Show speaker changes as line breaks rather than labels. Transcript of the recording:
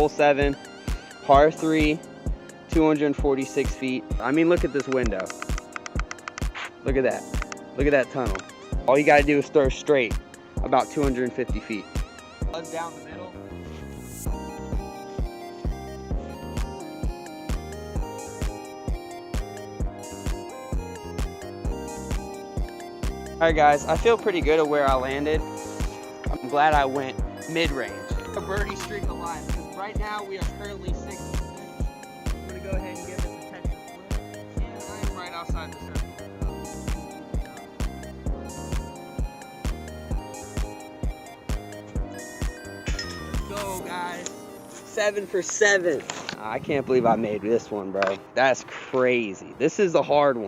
Hole 7, par 3, 246 feet. I mean, look at this window. Look at that. Look at that tunnel. All you gotta do is throw straight, about 250 feet. Down the middle. All right, guys, I feel pretty good at where I landed. I'm glad I went mid-range. A birdie streak alive, because right now we are currently 6. I'm gonna go ahead and give this a Texas flip, and I am right outside the circle. Go, guys. 7 for 7. I can't believe I made this one, bro. That's crazy. This is the hard one.